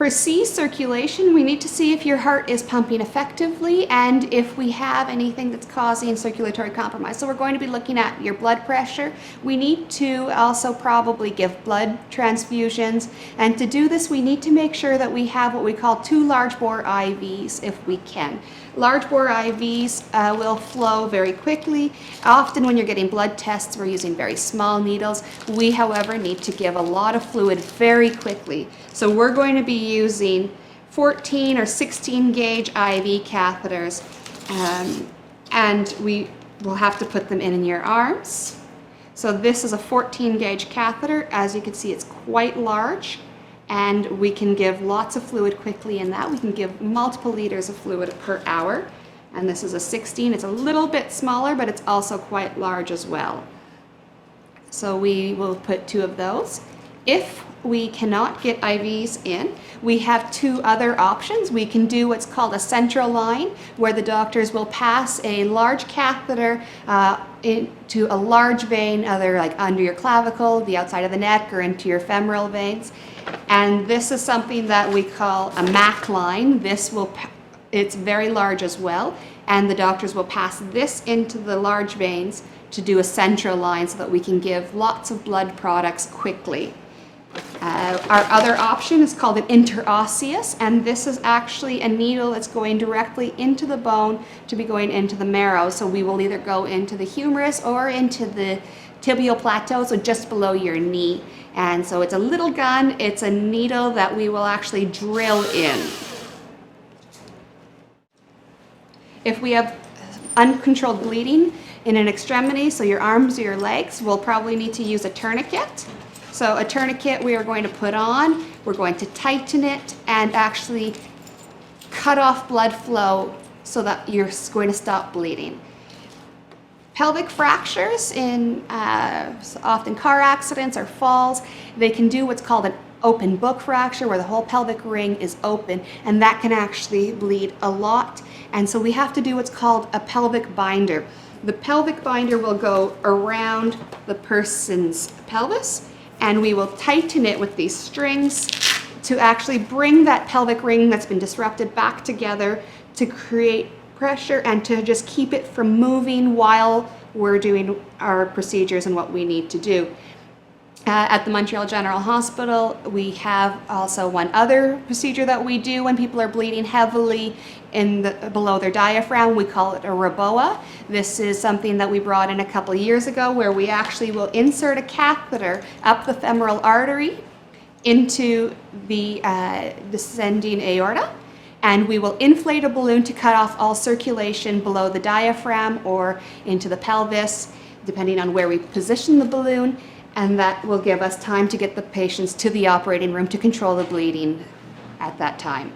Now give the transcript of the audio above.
For C, circulation, we need to see if your heart is pumping effectively and if we have anything that's causing circulatory compromise. So we're going to be looking at your blood pressure. We need to also probably give blood transfusions. And to do this, we need to make sure that we have what we call 2 large bore IVs if we can. Large bore IVs will flow very quickly. Often when you're getting blood tests, we're using very small needles. We, however, need to give a lot of fluid very quickly. So we're going to be using 14 or 16 gauge IV catheters, and we will have to put them in your arms. So this is a 14 gauge catheter. As you can see, it's quite large. And we can give lots of fluid quickly in that. We can give multiple liters of fluid per hour. And this is a 16. It's a little bit smaller, but it's also quite large as well. So we will put 2 of those. If we cannot get IVs in, we have 2 other options. We can do what's called a central line, where the doctors will pass a large catheter into a large vein, either like under your clavicle, the outside of the neck, or into your femoral veins. And this is something that we call a MAC line. It's very large as well, and the doctors will pass this into the large veins to do a central line so that we can give lots of blood products quickly. Our other option is called an interosseous, and this is actually a needle that's going directly into the bone to be going into the marrow. So we will either go into the humerus or into the tibial plateau, so just below your knee. And so it's a little gun, it's a needle that we will actually drill in. If we have uncontrolled bleeding in an extremity, so your arms or your legs, we'll probably need to use a tourniquet. So a tourniquet we are going to put on, we're going to tighten it and actually cut off blood flow so that you're going to stop bleeding. Pelvic fractures in often car accidents or falls, they can do what's called an open book fracture, where the whole pelvic ring is open, and that can actually bleed a lot. And so we have to do what's called a pelvic binder. The pelvic binder will go around the person's pelvis, and we will tighten it with these strings to actually bring that pelvic ring that's been disrupted back together to create pressure and to just keep it from moving while we're doing our procedures and what we need to do. At the Montreal General Hospital, we have also one other procedure that we do when people are bleeding heavily below their diaphragm. We call it a REBOA. This is something that we brought in a couple of years ago, where we actually will insert a catheter up the femoral artery into the descending aorta, and we will inflate a balloon to cut off all circulation below the diaphragm or into the pelvis, depending on where we position the balloon. And that will give us time to get the patients to the operating room to control the bleeding at that time.